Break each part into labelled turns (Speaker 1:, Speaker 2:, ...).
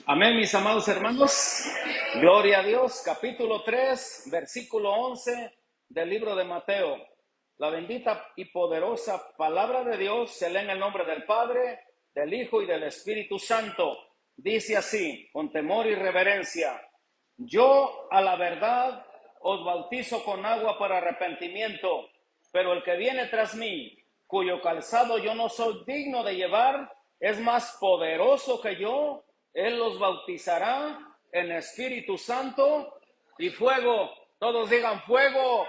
Speaker 1: Amén, mis amados hermanos. Gloria a Dios. Capítulo 3, versículo 11 del libro de Mateo. La bendita y poderosa palabra de Dios se lee en el nombre del Padre, del Hijo y del Espíritu Santo. Dice así, con temor y reverencia: Yo a la verdad os bautizo con agua para arrepentimiento, pero el que viene tras mí, cuyo calzado yo no soy digno de llevar, es más poderoso que yo. Él los bautizará en Espíritu Santo y fuego. Todos digan fuego.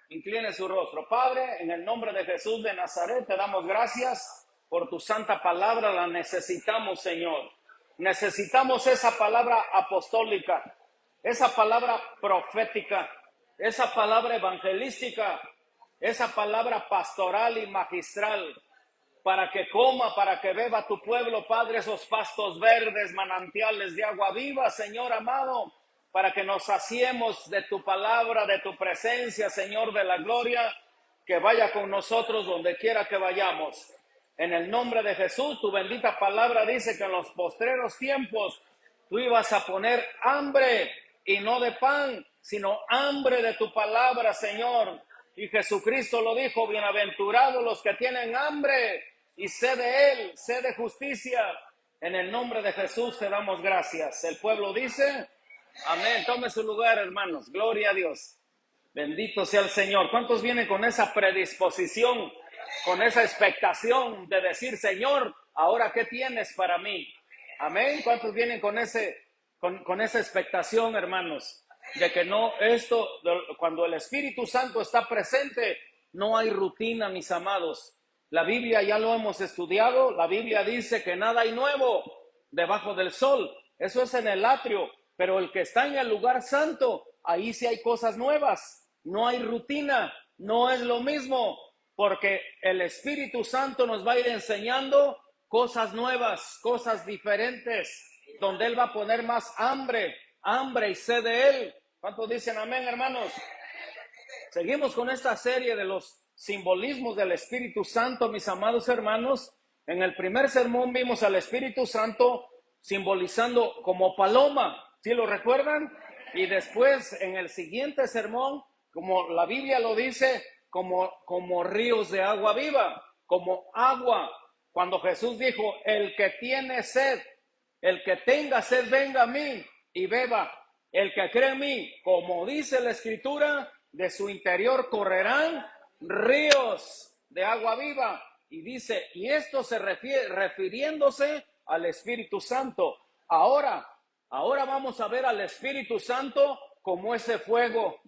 Speaker 1: Incline su rostro. Padre, en el nombre de Jesús de Nazaret, te damos gracias por tu santa palabra. La necesitamos, Señor. Necesitamos esa palabra apostólica, esa palabra profética, esa palabra evangelística, esa palabra pastoral y magistral, para que coma, para que beba tu pueblo, Padre, esos pastos verdes, manantiales de agua viva, Señor amado, para que nos saciemos de tu palabra, de tu presencia, Señor de la gloria, que vaya con nosotros donde quiera que vayamos. En el nombre de Jesús, tu bendita palabra dice que en los postreros tiempos tú ibas a poner hambre, y no de pan, sino hambre de tu palabra, Señor. Y Jesucristo lo dijo: bienaventurados los que tienen hambre y sed de Él, sed de justicia. En el nombre de Jesús te damos gracias. El pueblo dice amén. Tome su lugar, hermanos. Gloria a Dios. Bendito sea el Señor. ¿Cuántos vienen con esa predisposición, con esa expectación de decir: Señor, ahora qué tienes para mí? Amén. ¿Cuántos vienen con esa expectación, hermanos? De que cuando el Espíritu Santo está presente, no hay rutina, mis amados. La Biblia ya lo hemos estudiado. La Biblia dice que nada hay nuevo debajo del sol. Eso es en el atrio. Pero el que está en el lugar santo, ahí sí hay cosas nuevas. No hay rutina. No es lo mismo. Porque el Espíritu Santo nos va a ir enseñando cosas nuevas, cosas diferentes, donde Él va a poner más hambre y sed de Él. ¿Cuántos dicen amén, hermanos? Seguimos con esta serie de los simbolismos del Espíritu Santo, mis amados hermanos. En el primer sermón vimos al Espíritu Santo simbolizando como paloma, ¿sí lo recuerdan? Y después, en el siguiente sermón, como la Biblia lo dice, como ríos de agua viva, como agua. Cuando Jesús dijo: el que tiene sed, el que tenga sed, venga a mí y beba. El que cree en mí, como dice la Escritura, de su interior correrán ríos de agua viva. Y dice, y esto se refiriéndose al Espíritu Santo. Ahora vamos a ver al Espíritu Santo como ese fuego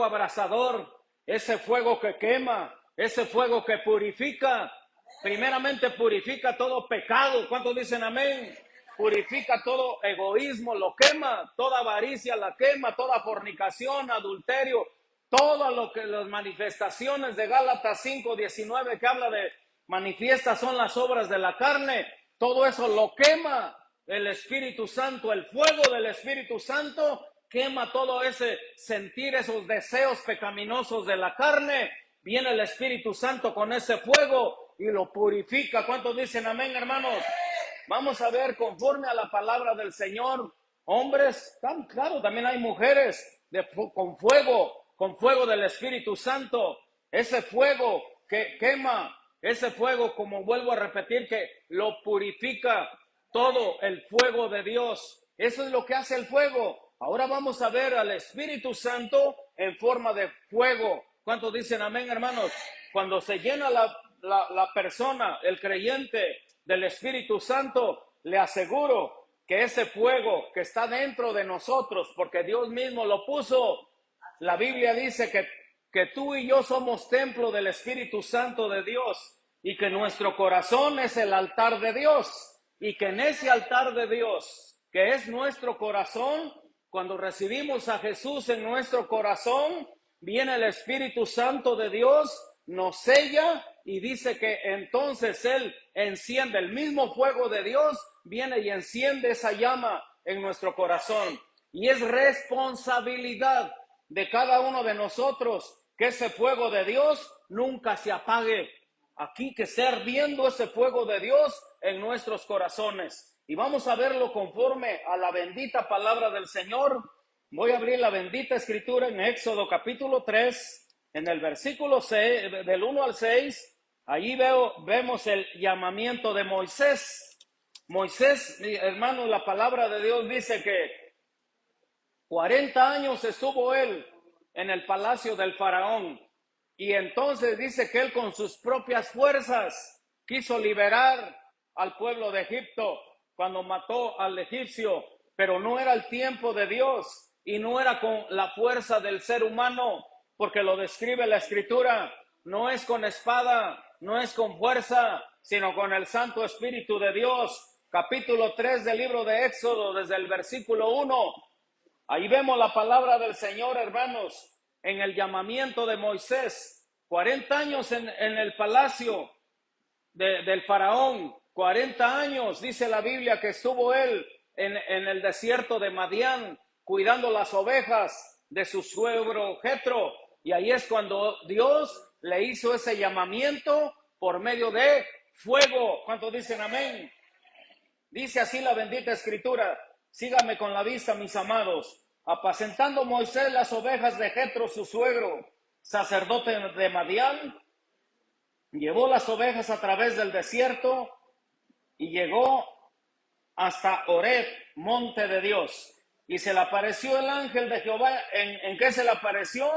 Speaker 1: abrasador, ese fuego que quema, ese fuego que purifica. Primeramente purifica todo pecado. ¿Cuántos dicen amén? Purifica todo egoísmo, lo quema, toda avaricia la quema, toda fornicación, adulterio, todo lo que las manifestaciones de Gálatas 5:19 que habla de manifiestas son las obras de la carne, todo eso lo quema el Espíritu Santo. El fuego del Espíritu Santo quema todo ese sentir, esos deseos pecaminosos de la carne. Viene el Espíritu Santo con ese fuego y lo purifica. ¿Cuántos dicen amén, hermanos? Vamos a ver conforme a la palabra del Señor. Hombres, claro, también hay mujeres con fuego del Espíritu Santo. Ese fuego que quema, ese fuego, como vuelvo a repetir, que lo purifica todo, el fuego de Dios. Eso es lo que hace el fuego. Ahora vamos a ver al Espíritu Santo en forma de fuego. ¿Cuántos dicen amén, hermanos? Cuando se llena la persona, el creyente, del Espíritu Santo, le aseguro que ese fuego que está dentro de nosotros, porque Dios mismo lo puso, la Biblia dice que tú y yo somos templo del Espíritu Santo de Dios, y que nuestro corazón es el altar de Dios, y que en ese altar de Dios, que es nuestro corazón, cuando recibimos a Jesús en nuestro corazón, viene el Espíritu Santo de Dios, nos sella, y dice que entonces Él enciende el mismo fuego de Dios, viene y enciende esa llama en nuestro corazón. Y es responsabilidad de cada uno de nosotros que ese fuego de Dios nunca se apague. aquí que esté ardiendo ese fuego de Dios en nuestros corazones. Y vamos a verlo conforme a la bendita palabra del Señor. Voy a abrir la bendita escritura en Éxodo capítulo 3, en el versículo 6, del 1 al 6. Allí vemos el llamamiento de Moisés. Moisés, hermano, la palabra de Dios dice que 40 años estuvo él en el palacio del faraón. Y entonces dice que él con sus propias fuerzas quiso liberar al pueblo de Egipto cuando mató al egipcio, pero no era el tiempo de Dios y no era con la fuerza del ser humano, porque lo describe la Escritura, no es con espada, no es con fuerza, sino con el Santo Espíritu de Dios. Capítulo 3 del libro de Éxodo, desde el versículo 1. Ahí vemos la palabra del Señor, hermanos, en el llamamiento de Moisés. 40 años en el palacio del faraón. 40 años, dice la Biblia, que estuvo él en el desierto de Madián, cuidando las ovejas de su suegro Jetro. Y ahí es cuando Dios le hizo ese llamamiento por medio de fuego. ¿Cuántos dicen amén? Dice así la bendita escritura. Síganme con la vista, mis amados. Apacentando Moisés las ovejas de Jetro, su suegro, sacerdote de Madián, llevó las ovejas a través del desierto y llegó hasta Horeb, monte de Dios. Y se le apareció el ángel de Jehová. ¿En qué se le apareció?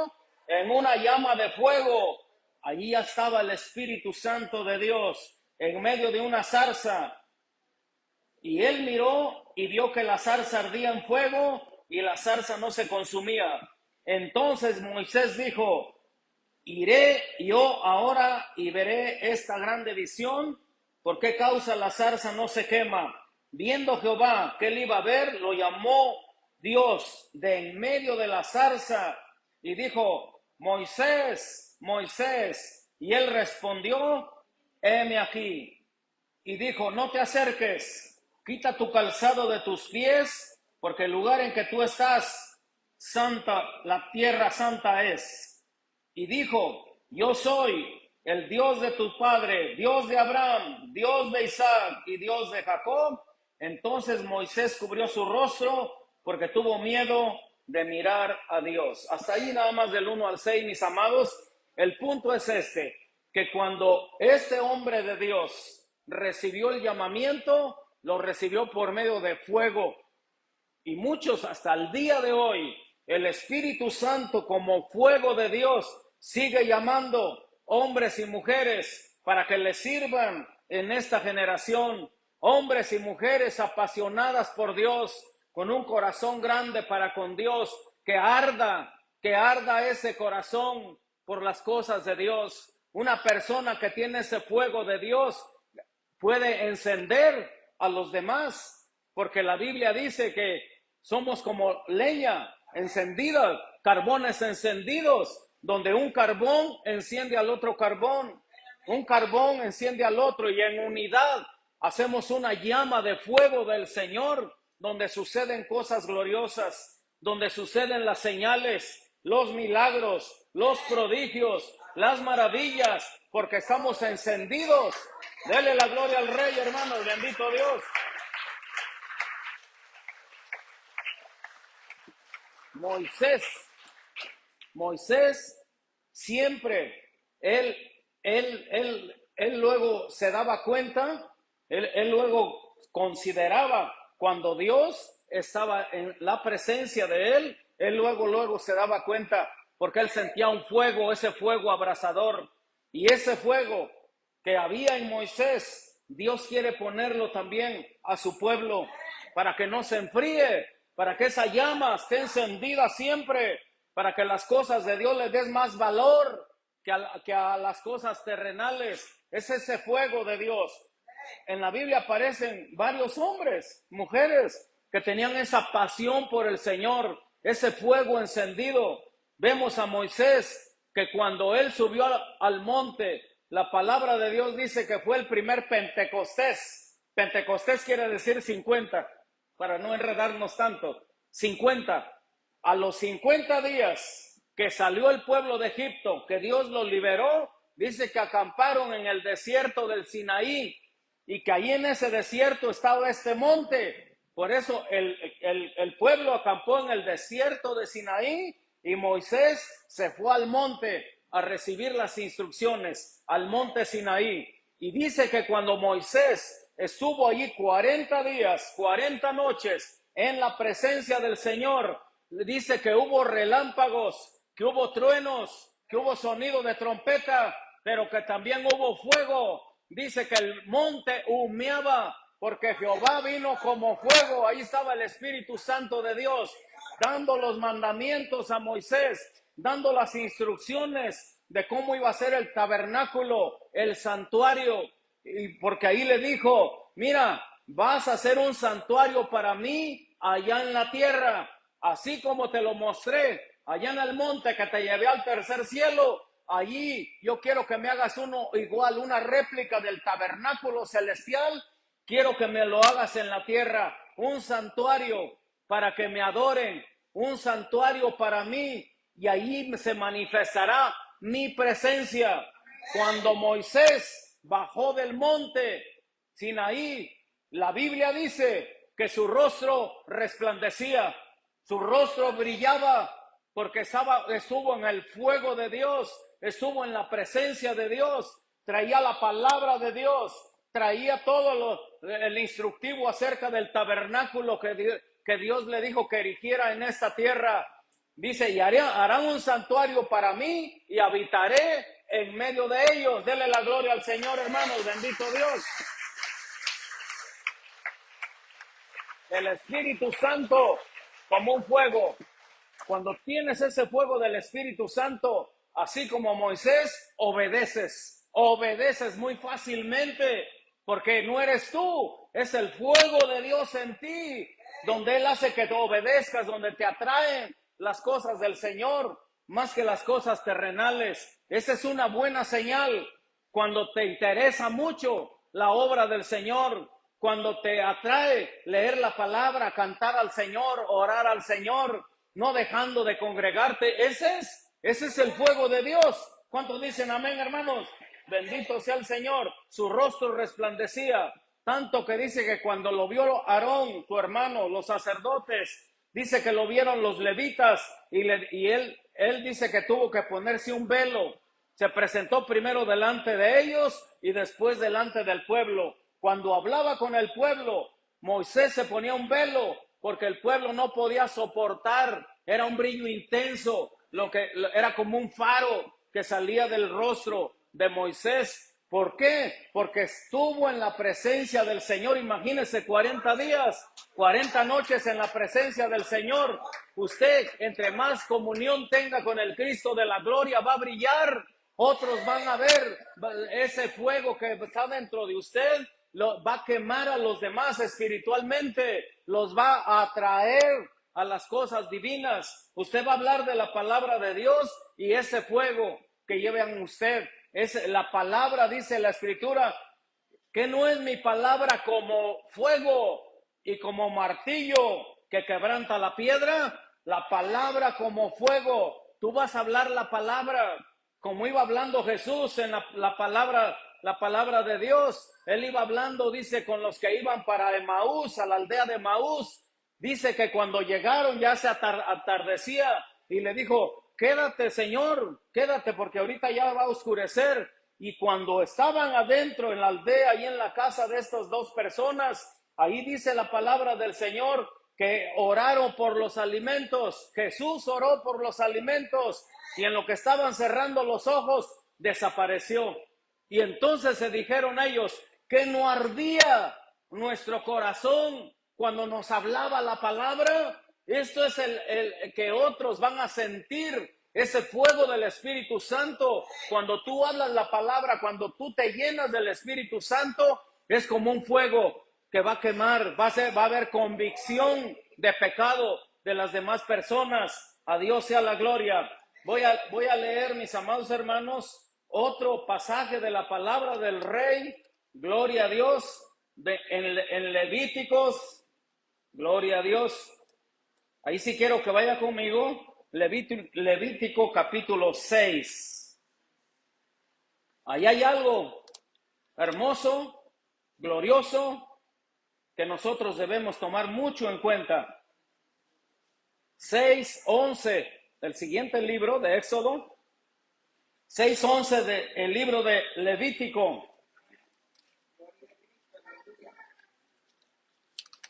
Speaker 1: En una llama de fuego. Allí estaba el Espíritu Santo de Dios, en medio de una zarza. Y él miró y vio que la zarza ardía en fuego y la zarza no se consumía. Entonces Moisés dijo: iré yo ahora y veré esta grande visión. ¿Por qué causa la zarza no se quema? Viendo Jehová que él iba a ver, lo llamó Dios de en medio de la zarza y dijo: Moisés, Moisés. Y él respondió: heme aquí. Y dijo: no te acerques. Quita tu calzado de tus pies, porque el lugar en que tú estás, santa, la tierra santa es. Y dijo: yo soy el Dios de tu padre, Dios de Abraham, Dios de Isaac y Dios de Jacob. Entonces Moisés cubrió su rostro porque tuvo miedo de mirar a Dios. Hasta ahí nada más del 1 al 6, mis amados. El punto es este, que cuando este hombre de Dios recibió el llamamiento, lo recibió por medio de fuego. Y muchos hasta el día de hoy, el Espíritu Santo como fuego de Dios sigue llamando hombres y mujeres para que le sirvan en esta generación. Hombres y mujeres apasionadas por Dios, con un corazón grande para con Dios, que arda ese corazón por las cosas de Dios. Una persona que tiene ese fuego de Dios puede encender a los demás, porque la Biblia dice que somos como leña encendida, carbones encendidos, donde un carbón enciende al otro carbón, un carbón enciende al otro, y en unidad hacemos una llama de fuego del Señor, donde suceden cosas gloriosas, donde suceden las señales, los milagros, los prodigios, las maravillas, porque estamos encendidos. Dele la gloria al Rey, hermanos, bendito Dios. Moisés siempre, él luego se daba cuenta, él luego consideraba cuando Dios estaba en la presencia de él luego se daba cuenta, porque él sentía un fuego, ese fuego abrasador, y ese fuego que había en Moisés, Dios quiere ponerlo también a su pueblo, para que no se enfríe, para que esa llama esté encendida siempre, para que las cosas de Dios les des más valor que a las cosas terrenales. Es ese fuego de Dios. En la Biblia aparecen varios hombres, mujeres, que tenían esa pasión por el Señor, ese fuego encendido. Vemos a Moisés, que cuando él subió al monte, la palabra de Dios dice que fue el primer Pentecostés. Pentecostés quiere decir 50, para no enredarnos tanto. 50. A los 50 días que salió el pueblo de Egipto, que Dios lo liberó, dice que acamparon en el desierto del Sinaí y que ahí en ese desierto estaba este monte. Por eso el pueblo acampó en el desierto de Sinaí y Moisés se fue al monte a recibir las instrucciones, al monte Sinaí. Y dice que cuando Moisés estuvo allí 40 días, 40 noches en la presencia del Señor, dice que hubo relámpagos, que hubo truenos, que hubo sonido de trompeta, pero que también hubo fuego. Dice que el monte humeaba porque Jehová vino como fuego. Ahí estaba el Espíritu Santo de Dios dando los mandamientos a Moisés, dando las instrucciones de cómo iba a ser el tabernáculo, el santuario. Y porque ahí le dijo, mira, vas a hacer un santuario para mí allá en la tierra, así como te lo mostré allá en el monte que te llevé al tercer cielo. Allí yo quiero que me hagas uno igual, una réplica del tabernáculo celestial. Quiero que me lo hagas en la tierra, un santuario para que me adoren, un santuario para mí, y allí se manifestará mi presencia. Cuando Moisés bajó del monte Sinaí, la Biblia dice que su rostro resplandecía, su rostro brillaba, porque estuvo en el fuego de Dios, estuvo en la presencia de Dios, traía la palabra de Dios, traía todo el instructivo acerca del tabernáculo que Dios le dijo que erigiera en esta tierra. Dice, y harán un santuario para mí y habitaré en medio de ellos. Dele la gloria al Señor, hermanos, bendito Dios. El Espíritu Santo como un fuego. Cuando tienes ese fuego del Espíritu Santo, así como Moisés, obedeces muy fácilmente, porque no eres tú, es el fuego de Dios en ti, donde Él hace que te obedezcas, donde te atraen las cosas del Señor, más que las cosas terrenales. Esa es una buena señal, cuando te interesa mucho la obra del Señor, cuando te atrae leer la palabra, cantar al Señor, orar al Señor, no dejando de congregarte. Ese es el fuego de Dios. ¿Cuántos dicen amén, hermanos? Bendito sea el Señor. Su rostro resplandecía, tanto que dice que cuando lo vio Aarón, tu hermano, los sacerdotes, dice que lo vieron los levitas y él dice que tuvo que ponerse un velo. Se presentó primero delante de ellos y después delante del pueblo. Cuando hablaba con el pueblo, Moisés se ponía un velo porque el pueblo no podía soportar. Era un brillo intenso, era como un faro que salía del rostro de Moisés. ¿Por qué? Porque estuvo en la presencia del Señor. Imagínese 40 días, 40 noches en la presencia del Señor. Usted, entre más comunión tenga con el Cristo de la gloria, va a brillar. Otros van a ver ese fuego que está dentro de usted, va a quemar a los demás espiritualmente, los va a atraer a las cosas divinas. Usted va a hablar de la palabra de Dios y ese fuego que lleve en usted, la palabra, dice la Escritura, que no es mi palabra como fuego y como martillo que quebranta la piedra, la palabra como fuego. Tú vas a hablar la palabra como iba hablando Jesús en la palabra de Dios. Él iba hablando, dice, con los que iban para Emaús, a la aldea de Emaús. Dice que cuando llegaron ya se atardecía y le dijo, quédate, Señor, quédate porque ahorita ya va a oscurecer. Y cuando estaban adentro en la aldea y en la casa de estas dos personas, ahí dice la palabra del Señor que oraron por los alimentos. Jesús oró por los alimentos y en lo que estaban cerrando los ojos, desapareció. Y entonces se dijeron ellos, que no ardía nuestro corazón cuando nos hablaba la palabra. Esto es el que otros van a sentir, ese fuego del Espíritu Santo. Cuando tú hablas la palabra, cuando tú te llenas del Espíritu Santo, es como un fuego que va a quemar, va a haber convicción de pecado de las demás personas. A Dios sea la gloria. Voy a leer, mis amados hermanos, otro pasaje de la palabra del Rey, gloria a Dios, en Levíticos, gloria a Dios. Ahí sí quiero que vaya conmigo, Levítico capítulo 6. Ahí hay algo hermoso, glorioso, que nosotros debemos tomar mucho en cuenta. 6:11 del siguiente libro de Éxodo, 6:11 del libro de Levítico.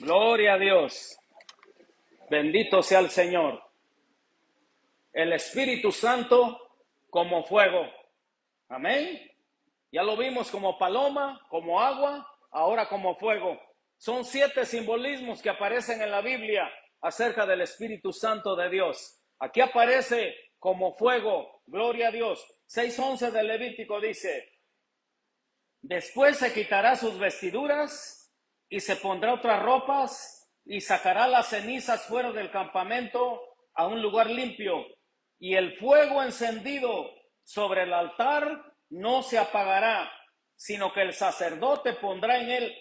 Speaker 1: Gloria a Dios. Bendito sea el Señor. El Espíritu Santo como fuego. Amén. Ya lo vimos como paloma, como agua, ahora como fuego. Son 7 simbolismos que aparecen en la Biblia acerca del Espíritu Santo de Dios. Aquí aparece como fuego. Gloria a Dios. 6:11 del Levítico dice: después se quitará sus vestiduras y se pondrá otras ropas y sacará las cenizas fuera del campamento a un lugar limpio, y el fuego encendido sobre el altar no se apagará, sino que el sacerdote pondrá en él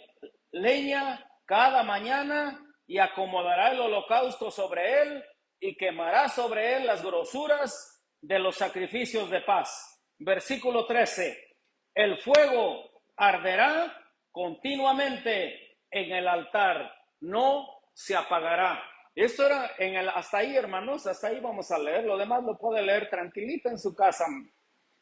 Speaker 1: leña cada mañana y acomodará el holocausto sobre él y quemará sobre él las grosuras de los sacrificios de paz. Versículo 13. El fuego arderá continuamente en el altar, no se apagará. Esto era hasta ahí, hermanos, hasta ahí vamos a leer. Lo demás lo puede leer tranquilito en su casa.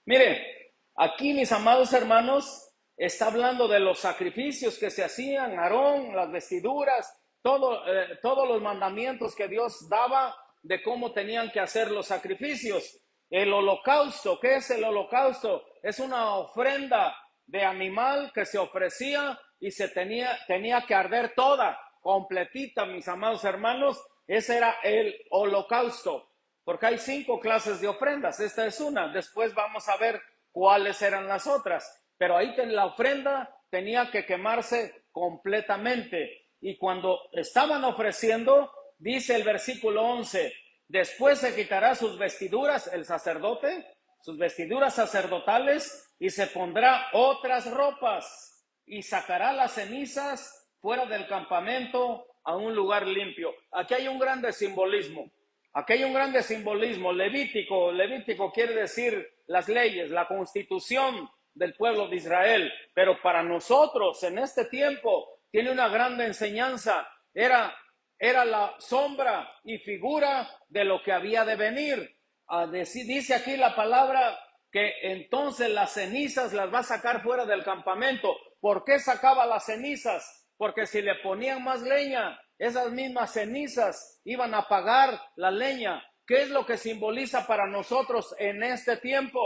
Speaker 1: Mire, aquí, mis amados hermanos, está hablando de los sacrificios que se hacían, Aarón, las vestiduras, todos los mandamientos que Dios daba de cómo tenían que hacer los sacrificios. El holocausto, ¿qué es el holocausto? Es una ofrenda de animal que se ofrecía y se tenía que arder toda, completita, mis amados hermanos. Ese era el holocausto, porque hay 5 clases de ofrendas. Esta es una. Después vamos a ver cuáles eran las otras. Pero ahí la ofrenda tenía que quemarse completamente. Y cuando estaban ofreciendo, dice el versículo 11, después se quitará sus vestiduras, el sacerdote, sus vestiduras sacerdotales, y se pondrá otras ropas, y sacará las cenizas fuera del campamento a un lugar limpio. Aquí hay un grande simbolismo. Aquí hay un grande simbolismo. Levítico quiere decir las leyes, la constitución del pueblo de Israel. Pero para nosotros en este tiempo tiene una grande enseñanza. Era la sombra y figura de lo que había de venir. Dice aquí la palabra que entonces las cenizas las va a sacar fuera del campamento. ¿Por qué sacaba las cenizas? Porque si le ponían más leña, esas mismas cenizas iban a apagar la leña. ¿Qué es lo que simboliza para nosotros en este tiempo?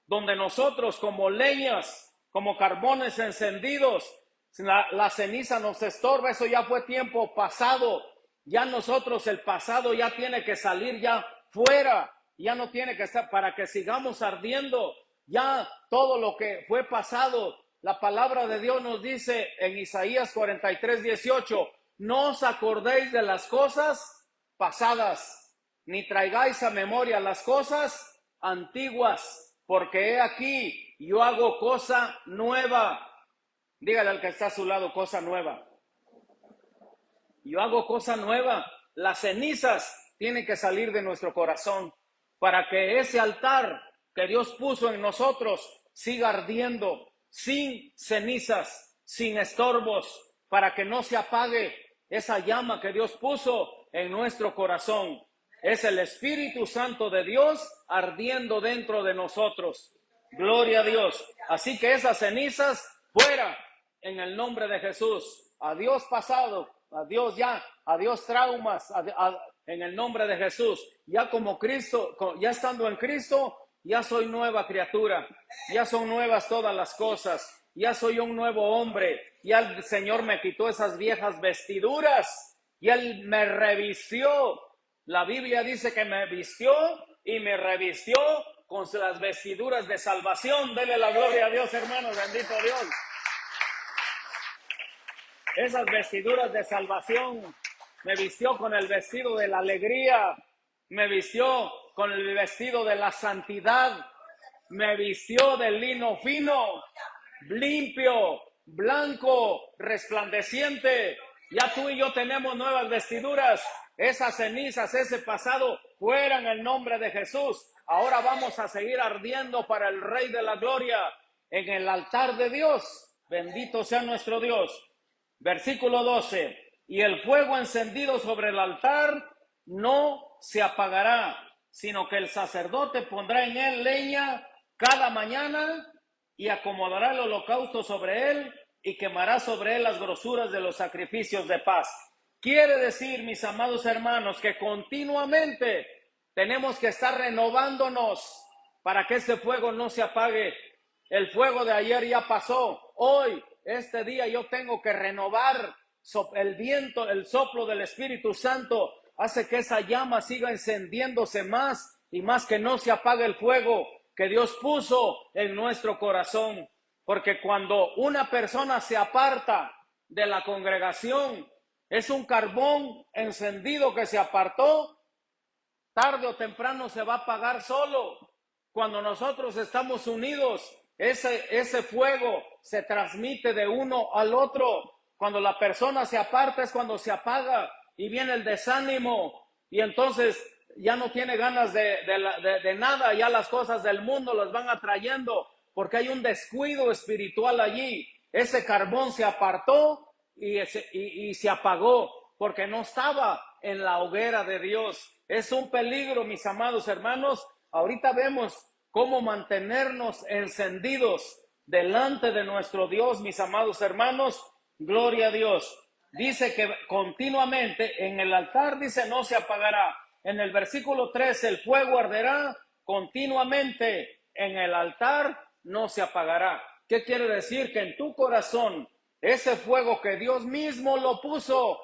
Speaker 1: Donde nosotros como leñas, como carbones encendidos, la ceniza nos estorba. Eso ya fue tiempo pasado. Ya nosotros, el pasado ya tiene que salir ya fuera. Ya no tiene que estar para que sigamos ardiendo. Ya todo lo que fue pasado. La palabra de Dios nos dice en Isaías 43:18, no os acordéis de las cosas pasadas, ni traigáis a memoria las cosas antiguas, porque he aquí, yo hago cosa nueva. Dígale al que está a su lado, cosa nueva. Yo hago cosa nueva. Las cenizas tienen que salir de nuestro corazón para que ese altar que Dios puso en nosotros siga ardiendo, sin cenizas, sin estorbos, para que no se apague esa llama que Dios puso en nuestro corazón. Es el Espíritu Santo de Dios ardiendo dentro de nosotros. Gloria a Dios. Así que esas cenizas fuera en el nombre de Jesús. Adiós pasado, adiós traumas, en el nombre de Jesús. Ya como Cristo, ya estando en Cristo, ya soy nueva criatura, ya son nuevas todas las cosas, ya soy un nuevo hombre, ya el Señor me quitó esas viejas vestiduras y Él me revistió. La Biblia dice que me vistió y me revistió con las vestiduras de salvación. Dele la gloria a Dios, hermanos, bendito Dios. Esas vestiduras de salvación, me vistió con el vestido de la alegría, me vistió con el vestido de la santidad, me vistió de lino fino, limpio, blanco, resplandeciente. Ya tú y yo tenemos nuevas vestiduras. Esas cenizas, ese pasado, fuera en el nombre de Jesús. Ahora vamos a seguir ardiendo para el Rey de la Gloria. en el altar de Dios. Bendito sea nuestro Dios. Versículo 12. Y el fuego encendido sobre el altar no se apagará, sino que el sacerdote pondrá en él leña cada mañana y acomodará el holocausto sobre él y quemará sobre él las grosuras de los sacrificios de paz. Quiere decir, mis amados hermanos, que continuamente tenemos que estar renovándonos para que este fuego no se apague. El fuego de ayer ya pasó. Hoy, este día, yo tengo que renovar. El viento, el soplo del Espíritu Santo hace que esa llama siga encendiéndose más y más, que no se apague el fuego que Dios puso en nuestro corazón. Porque cuando una persona se aparta de la congregación, es un carbón encendido que se apartó, tarde o temprano se va a apagar solo. Cuando nosotros estamos unidos, ese fuego se transmite de uno al otro. Cuando la persona se aparta es cuando se apaga y viene el desánimo, y entonces ya no tiene ganas de nada, ya las cosas del mundo las van atrayendo, porque hay un descuido espiritual allí. Ese carbón se apartó y se apagó, porque no estaba en la hoguera de Dios. Es un peligro, mis amados hermanos. Ahorita vemos cómo mantenernos encendidos delante de nuestro Dios, mis amados hermanos. Gloria a Dios. Dice que continuamente en el altar, dice, no se apagará. En el versículo 3, el fuego arderá continuamente. En el altar no se apagará. ¿Qué quiere decir? Que en tu corazón, ese fuego que Dios mismo lo puso.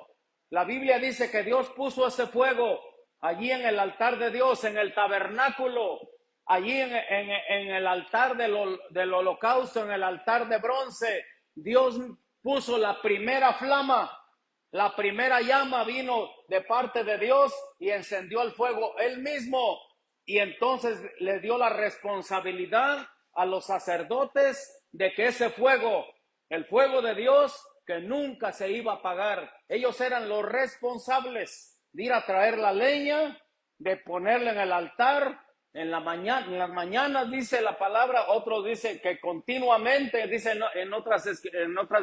Speaker 1: La Biblia dice que Dios puso ese fuego allí en el altar de Dios, en el tabernáculo, allí en el altar del holocausto, en el altar de bronce. Dios puso la primera flama, la primera llama vino de parte de Dios y encendió el fuego él mismo. Y entonces le dio la responsabilidad a los sacerdotes de que ese fuego, el fuego de Dios, que nunca se iba a apagar. Ellos eran los responsables de ir a traer la leña, de ponerla en el altar. En las mañanas dice la palabra, otros dicen que continuamente, dicen en otras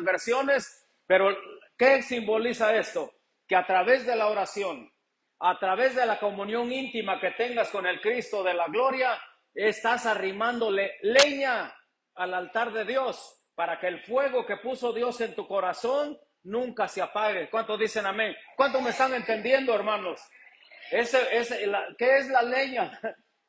Speaker 1: versiones, pero ¿qué simboliza esto? Que a través de la oración, a través de la comunión íntima que tengas con el Cristo de la gloria, estás arrimándole leña al altar de Dios, para que el fuego que puso Dios en tu corazón nunca se apague. ¿Cuántos dicen amén? ¿Cuántos me están entendiendo, hermanos? ¿Qué es la leña?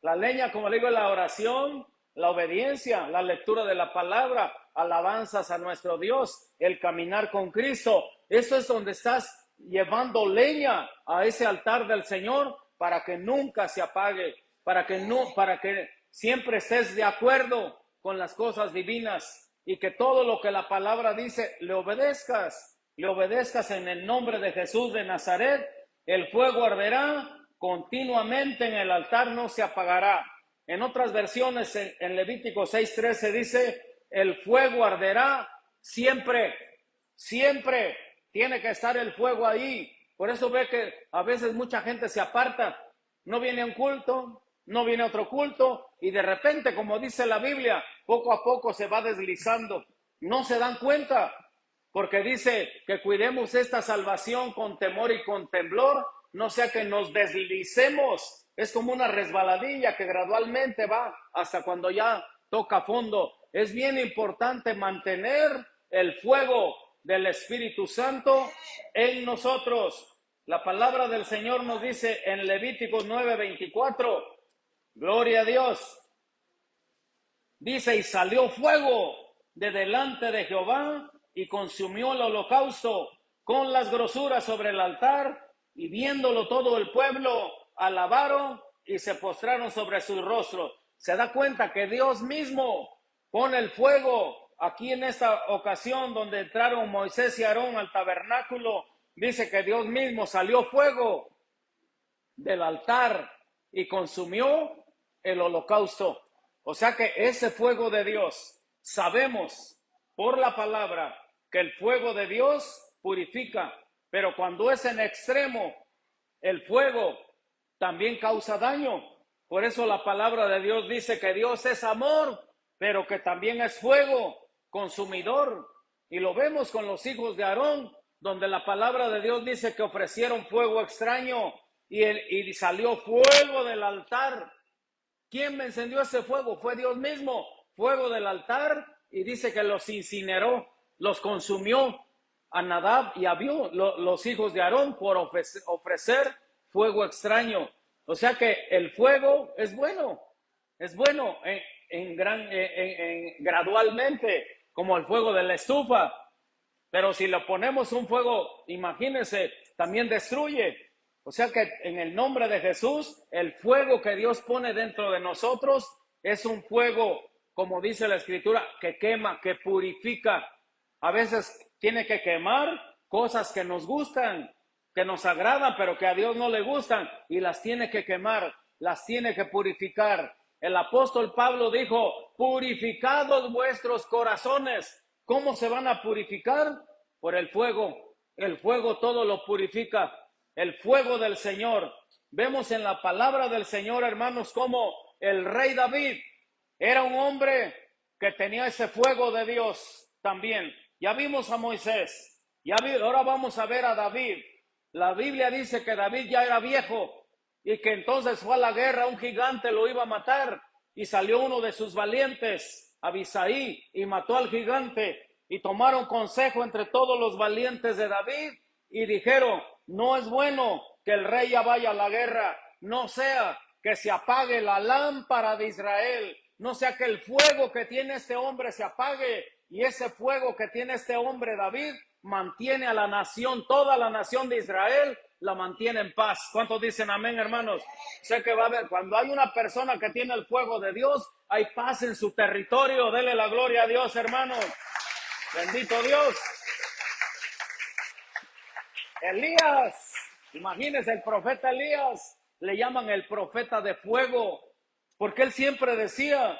Speaker 1: La leña, como le digo, es la oración, la obediencia, la lectura de la palabra, alabanzas a nuestro Dios, el caminar con Cristo. Eso es donde estás llevando leña a ese altar del Señor para que nunca se apague, para que siempre estés de acuerdo con las cosas divinas y que todo lo que la palabra dice le obedezcas en el nombre de Jesús de Nazaret. El fuego arderá continuamente en el altar, no se apagará. En otras versiones, en Levítico 6:13 dice, el fuego arderá siempre, siempre tiene que estar el fuego ahí. Por eso ve que a veces mucha gente se aparta, no viene a un culto, no viene a otro culto, y de repente, como dice la Biblia, poco a poco se va deslizando. No se dan cuenta, porque dice que cuidemos esta salvación con temor y con temblor, no sea que nos deslicemos. Es como una resbaladilla que gradualmente va hasta cuando ya toca fondo. Es bien importante mantener el fuego del Espíritu Santo en nosotros. La palabra del Señor nos dice en Levíticos 9:24, gloria a Dios. Dice, y salió fuego de delante de Jehová y consumió el holocausto con las grosuras sobre el altar, y viéndolo todo el pueblo, alabaron y se postraron sobre su rostro. Se da cuenta que Dios mismo pone el fuego. Aquí en esta ocasión donde entraron Moisés y Aarón al tabernáculo, dice que Dios mismo salió fuego del altar y consumió el holocausto. O sea que ese fuego de Dios, sabemos por la palabra que el fuego de Dios purifica, pero cuando es en extremo, el fuego también causa daño. Por eso la palabra de Dios dice que Dios es amor, pero que también es fuego consumidor. Y lo vemos con los hijos de Aarón, donde la palabra de Dios dice que ofrecieron fuego extraño y salió fuego del altar. ¿Quién me encendió ese fuego? Fue Dios mismo. Fuego del altar, y dice que los incineró, los consumió a Nadab y Abiú, los hijos de Aarón, por ofrecer fuego extraño. O sea que el fuego es bueno gradualmente, como el fuego de la estufa. Pero si le ponemos un fuego, imagínense, también destruye. O sea que en el nombre de Jesús, el fuego que Dios pone dentro de nosotros es un fuego, como dice la Escritura, que quema, que purifica. A veces tiene que quemar cosas que nos gustan, que nos agradan, pero que a Dios no le gustan, y las tiene que quemar, las tiene que purificar. El apóstol Pablo dijo: purificados vuestros corazones. ¿Cómo se van a purificar? Por el fuego. El fuego todo lo purifica. El fuego del Señor. Vemos en la palabra del Señor, hermanos, como el rey David era un hombre que tenía ese fuego de Dios también. Ya vimos a Moisés. Ahora vamos a ver a David. La Biblia dice que David ya era viejo y que entonces fue a la guerra, un gigante lo iba a matar, y salió uno de sus valientes, Abisaí, y mató al gigante. Y tomaron consejo entre todos los valientes de David y dijeron: no es bueno que el rey ya vaya a la guerra, no sea que se apague la lámpara de Israel, no sea que el fuego que tiene este hombre se apague, y ese fuego que tiene este hombre David mantiene a la nación, toda la nación de Israel la mantiene en paz. ¿Cuántos dicen amén, hermanos? Sé que va a haber, cuando hay una persona que tiene el fuego de Dios, hay paz en su territorio. Dele la gloria a Dios, hermanos. Bendito Dios. Elías, imagínense, el profeta Elías, le llaman el profeta de fuego, porque él siempre decía: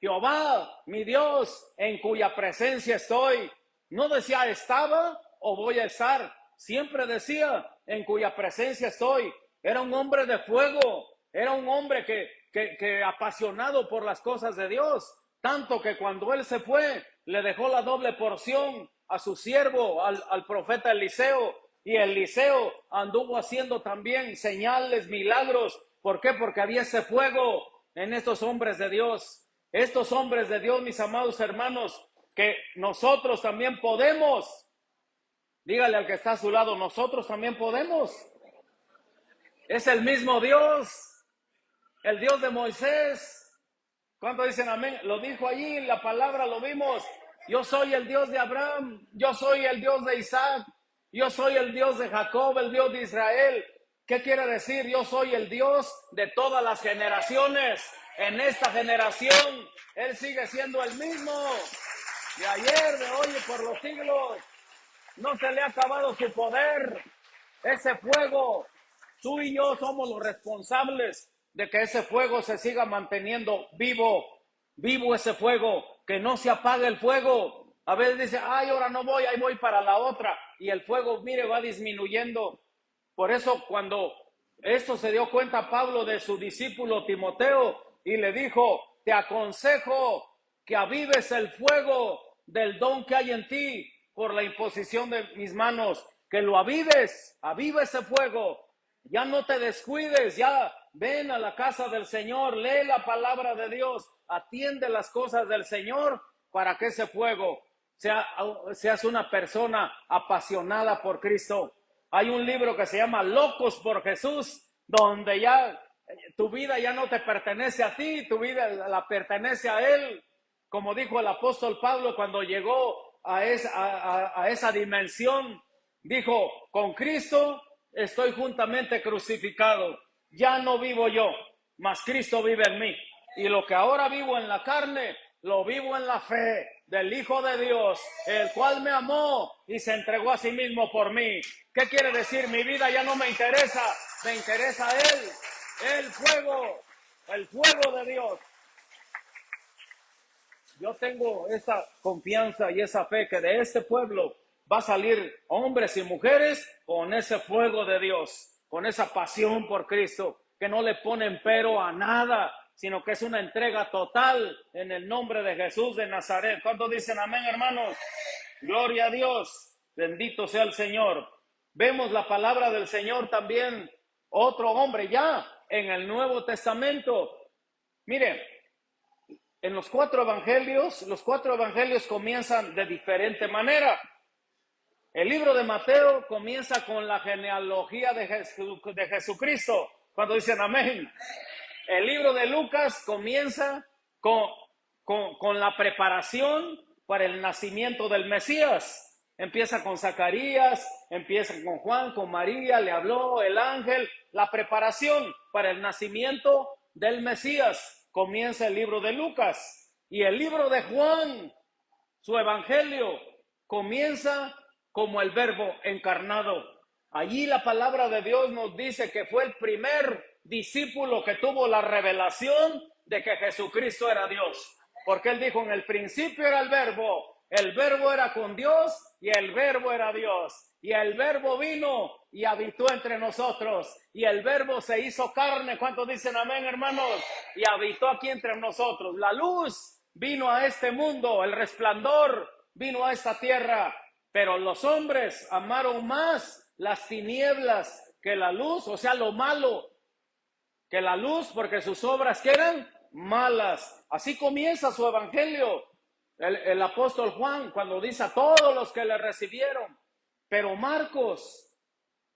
Speaker 1: Jehová, mi Dios, en cuya presencia estoy. No decía estaba o voy a estar, siempre decía: en cuya presencia estoy. Era un hombre de fuego, era un hombre que apasionado por las cosas de Dios, tanto que cuando él se fue, le dejó la doble porción a su siervo, al profeta Eliseo, y Eliseo anduvo haciendo también señales, milagros. ¿Por qué? Porque había ese fuego en estos hombres de Dios. Estos hombres de Dios, mis amados hermanos, que nosotros también podemos. Dígale al que está a su lado: nosotros también podemos. Es el mismo Dios, el Dios de Moisés. ¿Cuántos dicen amén? Lo dijo allí, la palabra lo vimos: yo soy el Dios de Abraham, yo soy el Dios de Isaac, yo soy el Dios de Jacob, el Dios de Israel. ¿Qué quiere decir? Yo soy el Dios de todas las generaciones. En esta generación, Él sigue siendo el mismo, de ayer, de hoy y por los siglos. No se le ha acabado su poder. Ese fuego, tú y yo somos los responsables de que ese fuego se siga manteniendo vivo ese fuego, que no se apague el fuego. A veces dice: ay, ahora no voy, ahí voy para la otra, y el fuego, mire, va disminuyendo. Por eso, cuando esto se dio cuenta Pablo de su discípulo Timoteo, y le dijo: te aconsejo que avives el fuego del don que hay en ti por la imposición de mis manos, que lo avives, aviva ese fuego. Ya no te descuides, ya ven a la casa del Señor, lee la palabra de Dios, atiende las cosas del Señor, para que ese fuego seas una persona apasionada por Cristo. Hay un libro que se llama Locos por Jesús, donde ya tu vida ya no te pertenece a ti, tu vida la pertenece a Él. Como dijo el apóstol Pablo cuando llegó a esa dimensión, dijo: con Cristo estoy juntamente crucificado. Ya no vivo yo, mas Cristo vive en mí. Y lo que ahora vivo en la carne, lo vivo en la fe del Hijo de Dios, el cual me amó y se entregó a sí mismo por mí. ¿Qué quiere decir? Mi vida ya no me interesa Él, el fuego de Dios. Yo tengo esa confianza y esa fe que de este pueblo va a salir hombres y mujeres con ese fuego de Dios, con esa pasión por Cristo, que no le ponen pero a nada, sino que es una entrega total en el nombre de Jesús de Nazaret. ¿Cuántos dicen amén, hermanos? Gloria a Dios, bendito sea el Señor. Vemos la palabra del Señor también, otro hombre ya en el Nuevo Testamento. Mire, en los cuatro evangelios comienzan de diferente manera. El libro de Mateo comienza con la genealogía de Jesucristo, cuando dicen amén. El libro de Lucas comienza con la preparación para el nacimiento del Mesías. Empieza con Zacarías, empieza con Juan, con María, le habló el ángel, la preparación para el nacimiento del Mesías. Comienza el libro de Lucas, y el libro de Juan, su evangelio, comienza como el Verbo encarnado. Allí la palabra de Dios nos dice que fue el primer discípulo que tuvo la revelación de que Jesucristo era Dios, porque él dijo: en el principio era el Verbo era con Dios y el Verbo era Dios. Y el Verbo vino y habitó entre nosotros. Y el Verbo se hizo carne. ¿Cuántos dicen amén, hermanos? Y habitó aquí entre nosotros. La luz vino a este mundo. El resplandor vino a esta tierra. Pero los hombres amaron más las tinieblas que la luz. O sea, lo malo que la luz, porque sus obras que eran malas. Así comienza su evangelio. El apóstol Juan, cuando dice a todos los que le recibieron. Pero Marcos,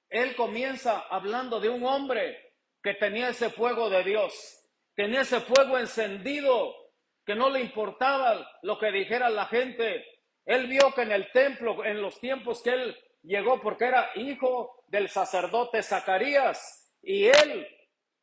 Speaker 1: él comienza hablando de un hombre que tenía ese fuego de Dios, tenía ese fuego encendido, que no le importaba lo que dijera la gente. Él vio que en el templo, en los tiempos que él llegó, porque era hijo del sacerdote Zacarías, y él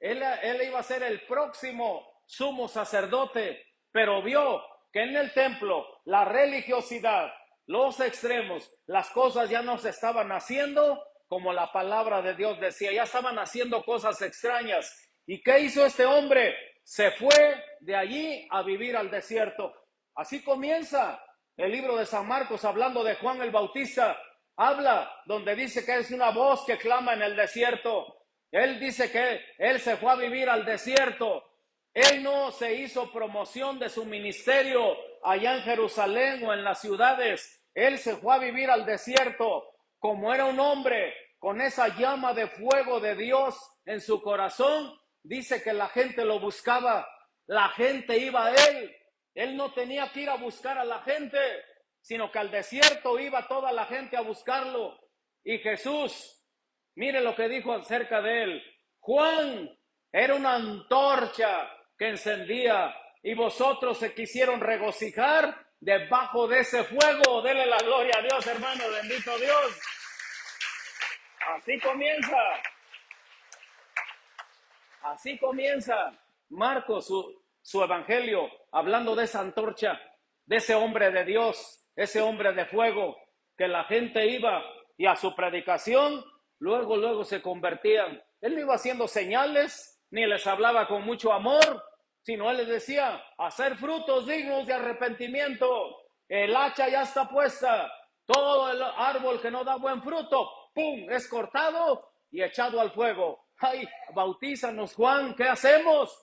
Speaker 1: iba a ser el próximo sumo sacerdote, pero vio que en el templo la religiosidad, los extremos, las cosas ya no se estaban haciendo como la palabra de Dios decía, ya estaban haciendo cosas extrañas. ¿Y qué hizo este hombre? Se fue de allí a vivir al desierto. Así comienza el libro de San Marcos, hablando de Juan el Bautista. Habla donde dice que es una voz que clama en el desierto. Él dice que él se fue a vivir al desierto. Él no se hizo promoción de su ministerio allá en Jerusalén o en las ciudades. Él se fue a vivir al desierto. Como era un hombre con esa llama de fuego de Dios en su corazón, dice que la gente lo buscaba. La gente iba a él. Él no tenía que ir a buscar a la gente, sino que al desierto iba toda la gente a buscarlo. Y Jesús, mire lo que dijo acerca de él. Juan era una antorcha que encendía, y vosotros se quisieron regocijar debajo de ese fuego. Dele la gloria a Dios, hermano, bendito Dios. Así comienza Marcos su evangelio, hablando de esa antorcha, de ese hombre de Dios, ese hombre de fuego, que la gente iba y a su predicación luego se convertían. Él no iba haciendo señales, ni les hablaba con mucho amor, sino él les decía: hacer frutos dignos de arrepentimiento. El hacha ya está puesta. Todo el árbol que no da buen fruto, ¡pum!, es cortado y echado al fuego. ¡Ay, bautízanos, Juan! ¿Qué hacemos?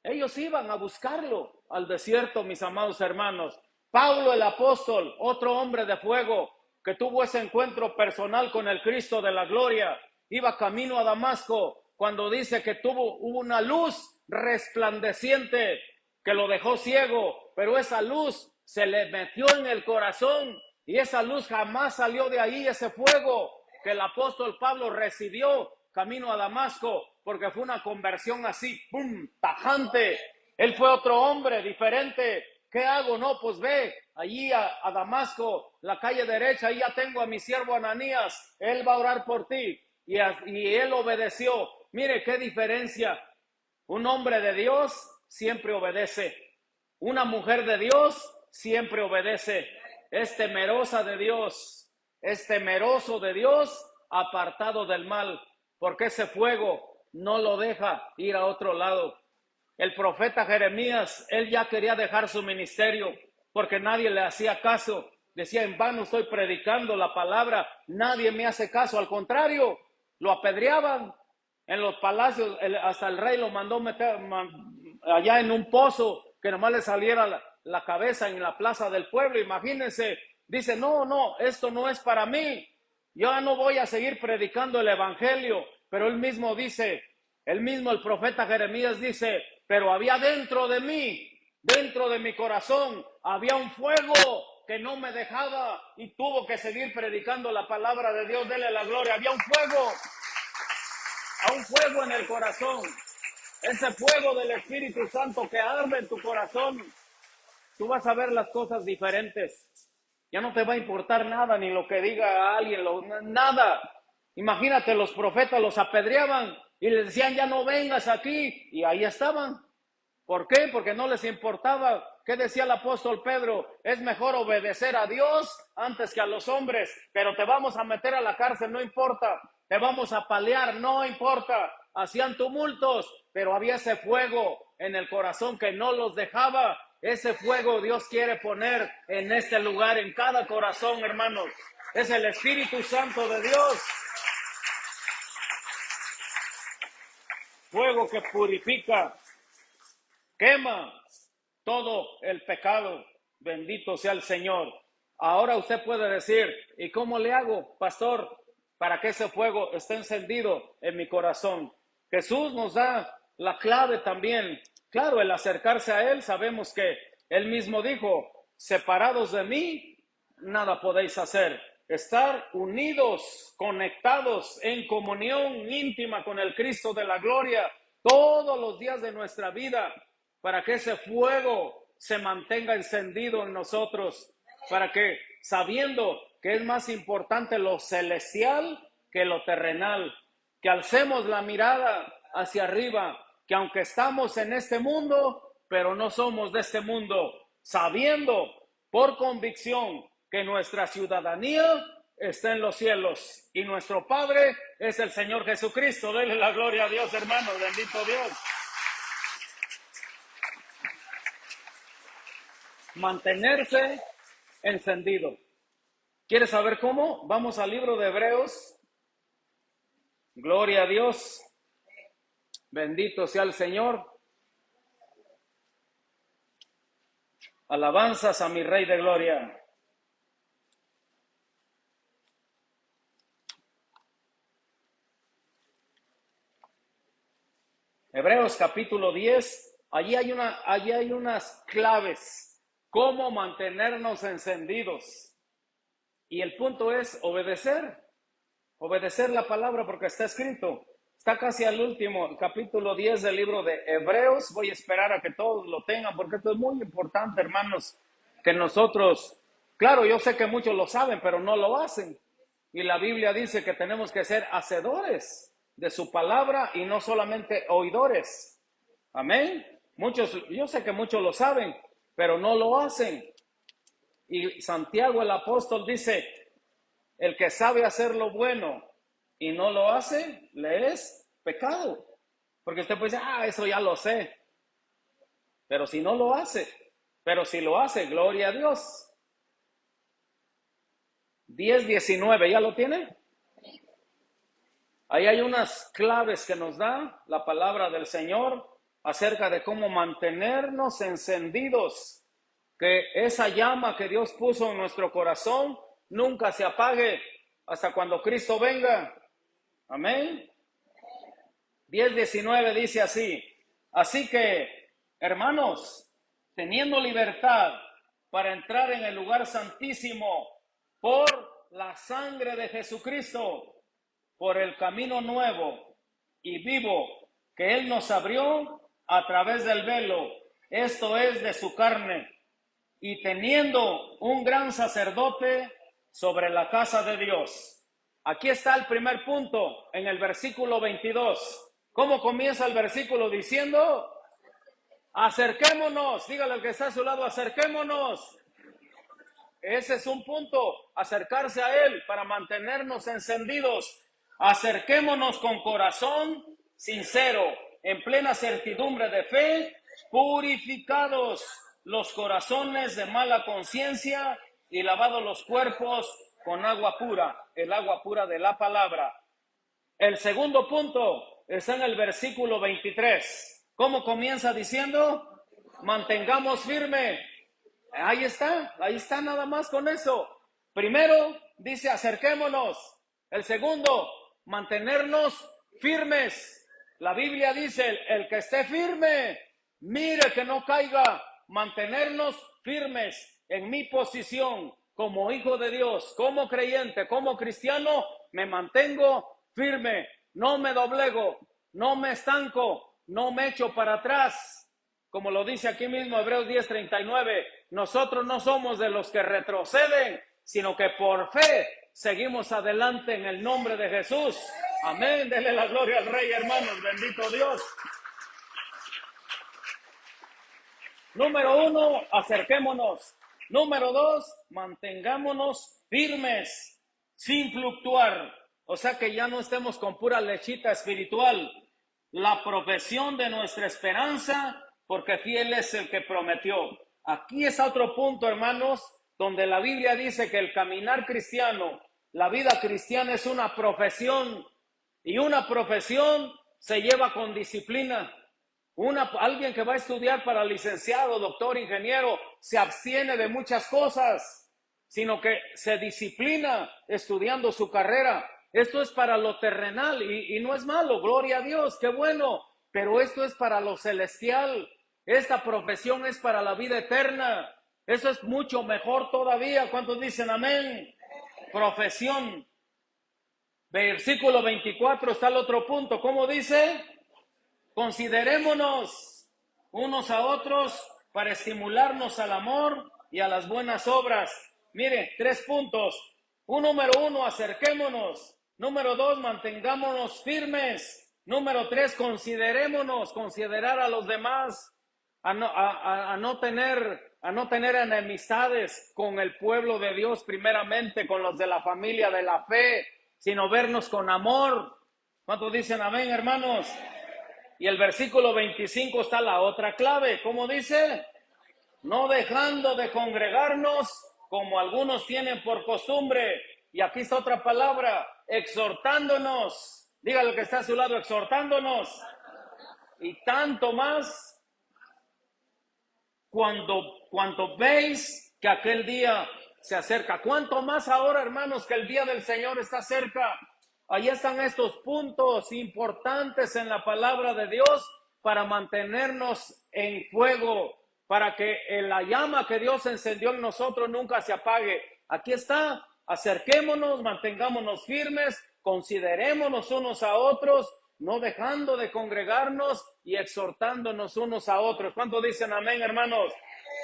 Speaker 1: Ellos iban a buscarlo al desierto, mis amados hermanos. Pablo el apóstol, otro hombre de fuego, que tuvo ese encuentro personal con el Cristo de la gloria, iba camino a Damasco, cuando dice que hubo una luz resplandeciente que lo dejó ciego, pero esa luz se le metió en el corazón, y esa luz jamás salió de ahí, ese fuego que el apóstol Pablo recibió camino a Damasco, porque fue una conversión así, ¡pum!, tajante. Él fue otro hombre diferente. ¿Qué hago? No, pues ve allí a Damasco, la calle derecha, ahí ya tengo a mi siervo Ananías, él va a orar por ti. Y él obedeció. Mire qué diferencia. Un hombre de Dios siempre obedece. Una mujer de Dios siempre obedece. Es temerosa de Dios. Es temeroso de Dios, apartado del mal, porque ese fuego no lo deja ir a otro lado. El profeta Jeremías, él ya quería dejar su ministerio porque nadie le hacía caso. Decía: en vano estoy predicando la palabra, nadie me hace caso. Al contrario, lo apedreaban en los palacios, hasta el rey lo mandó allá en un pozo, que nomás le saliera la cabeza en la plaza del pueblo. Imagínense, dice, no, esto no es para mí. Yo no voy a seguir predicando el evangelio. Pero él mismo dice, el profeta Jeremías dice, pero había dentro de mí, dentro de mi corazón, había un fuego que no me dejaba y tuvo que seguir predicando la palabra de Dios. Dele la gloria. Había un fuego en el corazón. Ese fuego del Espíritu Santo que arde en tu corazón. Tú vas a ver las cosas diferentes. Ya no te va a importar nada, ni lo que diga alguien, nada. Imagínate, los profetas los apedreaban y les decían, ya no vengas aquí. Y ahí estaban. ¿Por qué? Porque no les importaba. ¿Qué decía el apóstol Pedro? Es mejor obedecer a Dios antes que a los hombres. Pero te vamos a meter a la cárcel, no importa. Te vamos a apalear, no importa. Hacían tumultos, pero había ese fuego en el corazón que no los dejaba. Ese fuego Dios quiere poner en este lugar, en cada corazón, hermanos. Es el Espíritu Santo de Dios. Fuego que purifica, quema todo el pecado. Bendito sea el Señor. Ahora usted puede decir, ¿y cómo le hago, pastor, para que ese fuego esté encendido en mi corazón? Jesús nos da la clave también. Claro, el acercarse a Él, sabemos que Él mismo dijo, separados de mí, nada podéis hacer. Estar unidos, conectados en comunión íntima con el Cristo de la gloria todos los días de nuestra vida, para que ese fuego se mantenga encendido en nosotros, para que, sabiendo que es más importante lo celestial que lo terrenal, que alcemos la mirada hacia arriba, que aunque estamos en este mundo, pero no somos de este mundo, sabiendo por convicción que nuestra ciudadanía está en los cielos y nuestro Padre es el Señor Jesucristo. Denle la gloria a Dios, hermanos, bendito Dios. Mantenerse encendido. ¿Quieres saber cómo? Vamos al libro de Hebreos. Gloria a Dios. Bendito sea el Señor. Alabanzas a mi Rey de Gloria. Hebreos capítulo 10. Allí hay unas claves. Cómo mantenernos encendidos. Y el punto es obedecer. Obedecer la palabra porque está escrito. Está casi al último, el capítulo 10 del libro de Hebreos. Voy a esperar a que todos lo tengan porque esto es muy importante, hermanos, que nosotros, claro, yo sé que muchos lo saben, pero no lo hacen. Y la Biblia dice que tenemos que ser hacedores de su palabra y no solamente oidores. Amén. Yo sé que muchos lo saben, pero no lo hacen. Y Santiago el apóstol dice, el que sabe hacer lo bueno y no lo hace, le es pecado. Porque usted puede decir, eso ya lo sé. Pero si no lo hace, pero si lo hace, gloria a Dios. 10:19, ¿ya lo tiene? Ahí hay unas claves que nos da la palabra del Señor acerca de cómo mantenernos encendidos, que esa llama que Dios puso en nuestro corazón nunca se apague hasta cuando Cristo venga. Amén. 10:19 dice así, así que, hermanos, teniendo libertad para entrar en el lugar santísimo por la sangre de Jesucristo, por el camino nuevo y vivo que Él nos abrió a través del velo, esto es de su carne, y teniendo un gran sacerdote sobre la casa de Dios. Aquí está el primer punto en el versículo 22. ¿Cómo comienza el versículo? Diciendo, acerquémonos. Dígale al que está a su lado, acerquémonos. Ese es un punto, acercarse a Él para mantenernos encendidos. Acerquémonos con corazón sincero, en plena certidumbre de fe, purificados los corazones de mala conciencia y lavados los cuerpos con agua pura, el agua pura de la palabra. El segundo punto está en el versículo 23. ¿Cómo comienza diciendo? Mantengamos firme. Ahí está nada más con eso. Primero dice acerquémonos. El segundo, mantenernos firmes. La Biblia dice, el que esté firme, mire que no caiga. Mantenernos firmes en mi posición como hijo de Dios, como creyente, como cristiano, me mantengo firme. No me doblego, no me estanco, no me echo para atrás. Como lo dice aquí mismo Hebreos 10:39, nosotros no somos de los que retroceden, sino que por fe seguimos adelante en el nombre de Jesús. Amén, denle la gloria al Rey, hermanos, bendito Dios. Número 1, acerquémonos. Número 2, mantengámonos firmes, sin fluctuar. O sea que ya no estemos con pura lechita espiritual. La profesión de nuestra esperanza, porque fiel es el que prometió. Aquí es otro punto, hermanos, donde la Biblia dice que el caminar cristiano, la vida cristiana es una profesión, y una profesión se lleva con disciplina. Alguien que va a estudiar para licenciado, doctor, ingeniero, se abstiene de muchas cosas, sino que se disciplina estudiando su carrera. Esto es para lo terrenal y no es malo, gloria a Dios, qué bueno, pero esto es para lo celestial. Esta profesión es para la vida eterna. Eso es mucho mejor todavía. ¿Cuántos dicen amén? Profesión. Versículo 24 está el otro punto. ¿Cómo dice? Considerémonos unos a otros para estimularnos al amor y a las buenas obras. Mire, 3 puntos. Número 1, acerquémonos. Número 2, mantengámonos firmes. Número 3, considerémonos, considerar a los demás, a no tener enemistades con el pueblo de Dios, primeramente con los de la familia de la fe, sino vernos con amor. ¿Cuántos dicen amén, hermanos? Y el versículo 25 está la otra clave. ¿Cómo dice? No dejando de congregarnos como algunos tienen por costumbre. Y aquí está otra palabra, exhortándonos. Dígale que está a su lado, exhortándonos. Y tanto más cuando veis que aquel día se acerca. ¿Cuánto más ahora, hermanos, que el día del Señor está cerca? Ahí están estos puntos importantes en la palabra de Dios para mantenernos en fuego, para que la llama que Dios encendió en nosotros nunca se apague. Aquí está, acerquémonos, mantengámonos firmes, considerémonos unos a otros, no dejando de congregarnos y exhortándonos unos a otros. ¿Cuántos dicen amén, hermanos?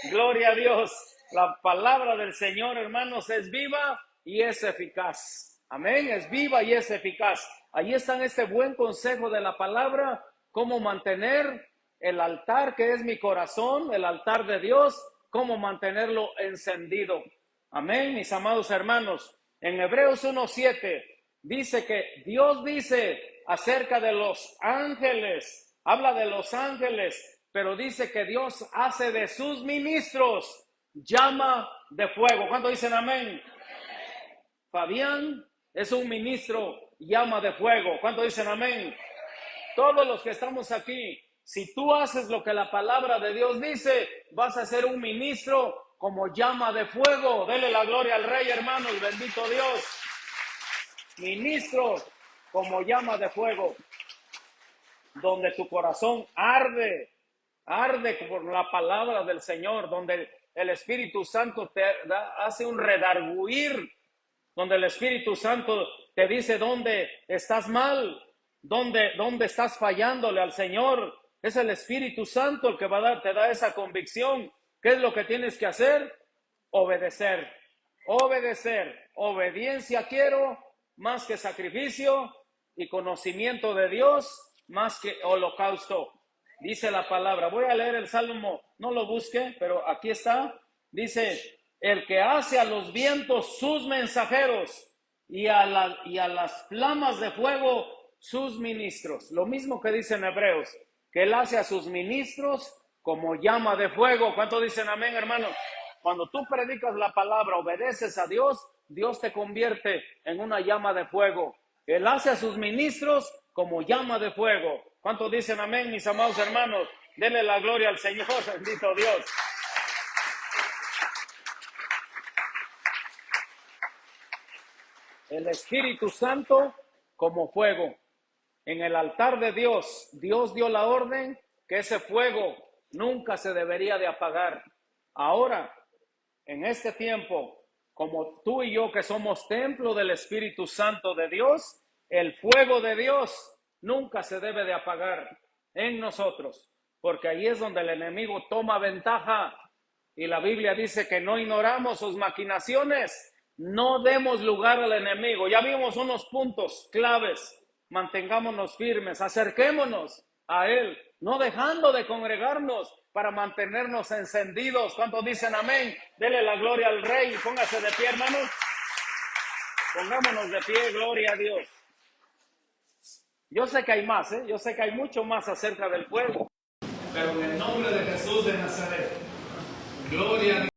Speaker 1: Gloria a Dios. La palabra del Señor, hermanos, es viva y es eficaz. Amén, es viva y es eficaz. Ahí está este buen consejo de la palabra, cómo mantener el altar que es mi corazón, el altar de Dios, cómo mantenerlo encendido. Amén, mis amados hermanos. En Hebreos 1:7 dice que Dios dice acerca de los ángeles, habla de los ángeles, pero dice que Dios hace de sus ministros llama de fuego. ¿Cuántos dicen amén? Fabián es un ministro llama de fuego. ¿Cuántos dicen amén? Todos los que estamos aquí, si tú haces lo que la palabra de Dios dice, vas a ser un ministro como llama de fuego. Dele la gloria al Rey, hermanos, bendito Dios. Ministro como llama de fuego, donde tu corazón arde por la palabra del Señor, donde el Espíritu Santo hace un redarguir, donde el Espíritu Santo te dice dónde estás mal, dónde estás fallándole al Señor. Es el Espíritu Santo el que te da esa convicción. ¿Qué es lo que tienes que hacer? Obedecer. Obediencia quiero más que sacrificio y conocimiento de Dios más que holocausto. Dice la palabra. Voy a leer el Salmo, no lo busque, pero aquí está. Dice, el que hace a los vientos sus mensajeros y a las flamas de fuego sus ministros. Lo mismo que dice en Hebreos, que él hace a sus ministros como llama de fuego. ¿Cuántos dicen amén, hermano? Cuando tú predicas la palabra, obedeces a Dios, Dios te convierte en una llama de fuego. Él hace a sus ministros como llama de fuego. ¿Cuántos dicen amén, mis amados hermanos? Denle la gloria al Señor, bendito Dios. El Espíritu Santo como fuego. En el altar de Dios, Dios dio la orden que ese fuego nunca se debería de apagar. Ahora, en este tiempo, como tú y yo que somos templo del Espíritu Santo de Dios, el fuego de Dios nunca se debe de apagar en nosotros, porque ahí es donde el enemigo toma ventaja. Y la Biblia dice que no ignoramos sus maquinaciones, no demos lugar al enemigo. Ya vimos unos puntos claves. Mantengámonos firmes, acerquémonos a Él, no dejando de congregarnos para mantenernos encendidos. ¿Cuántos dicen amén? Dele la gloria al Rey. Póngase de pie, hermanos. Pongámonos de pie, gloria a Dios. Yo sé que hay más, yo sé que hay mucho más acerca del fuego. Pero en el nombre de Jesús de Nazaret, gloria a Dios.